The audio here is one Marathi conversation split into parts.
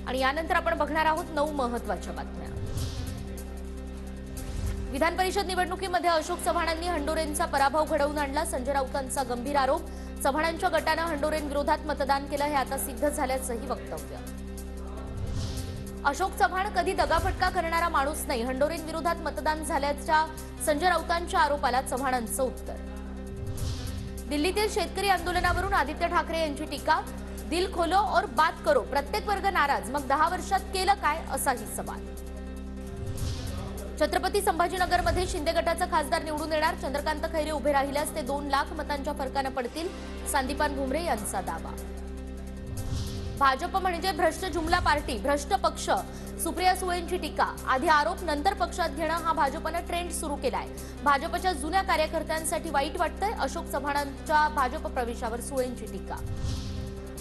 आणि यानंतर आपण बघणार आहोत 9 महत्त्वाच्या बातम्या। विधान परिषद निवडणुकीमध्ये अशोक चव्हाणांनी हंडोरेंचा पराभव घडवून आणला। संजय राऊतांचा गंभीर आरोप। चव्हाणांच्या गटाने हंडोरेंविरोधात मतदान केलं हे आता सिद्ध झाल्याचंही वक्तव्य। अशोक चव्हाण कधी दगाफटका करणारा माणूस नाही, हंडोरेंविरोधात मतदान झाल्याच्या संजय राऊतांच्या आरोपाला चव्हाणांचं उत्तर। दिल्लीतील शेतकरी आंदोलनावरून आदित्य ठाकरे यांची टीका। दिल खोलो और बात करो, प्रत्येक वर्ग नाराज, मग 10 वर्षात केलं काय असाही सवाल। छत्रपती संभाजीनगरमध्ये शिंदे गटाचा खासदार निवडून येणार। चंद्रकांत खैरे उभे राहिल्यास ते 2 लाख मतांच्या फरकाने पडतील, संदीपान भुमरे यांचा दावा। भाजप म्हणजे भ्रष्ट जुमला पार्टी, भ्रष्ट पक्ष, सुप्रिया सुळेंची टीका। आधी आरोप नंतर पक्षात घेणं हा भाजपने ट्रेंड सुरू केलाय। भाजपच्या जुन्या कार्यकर्त्यांसाठी वाईट वाटतंय, अशोक चव्हाणांच्या भाजप प्रवेशावर सुळेंची टीका।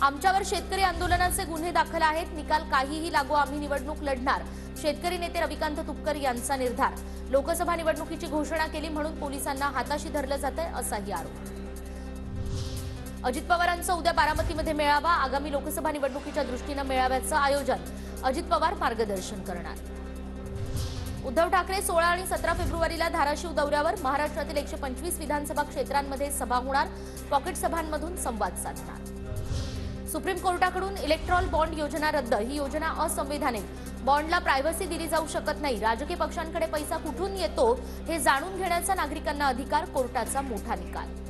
आमच्यावर शेतकरी आंदोलनाचे गुन्हे दाखल आहेत, निकाल काहीही लागो आम्ही निवडणूक लढणार, शेतकरी नेते रविकांत तुपकर यांचा निर्धार। लोकसभा निवडणुकीची घोषणा केली म्हणून पोलिसांना हाताशी धरलं जातंय असाही आरोप। अजित पवारांचा उद्या बारामतीमध्ये मेळावा। आगामी लोकसभा निवडणुकीच्या दृष्टीने मेळाव्याचं आयोजन, अजित पवार मार्गदर्शन करणार। उद्धव ठाकरे 16 आणि 17 फेब्रुवारीला धाराशिव दौऱ्यावर। महाराष्ट्रातील 125 विधानसभा क्षेत्रांमध्ये सभा होणार, पॉकेट सभांमधून संवाद साधणार। सुप्रीम कोर्टाकडून इलेक्ट्रॉल बॉन्ड योजना रद्द, ही योजना असंवैधानिक, बॉन्डला प्रायव्हसी दिली जाऊ शकत नाही, राजकीय पक्षांकडे पैसा कुठून येतो हे जाणून घेण्याचा नागरिकांना अधिकार, कोर्टाचा मोठा निकाल।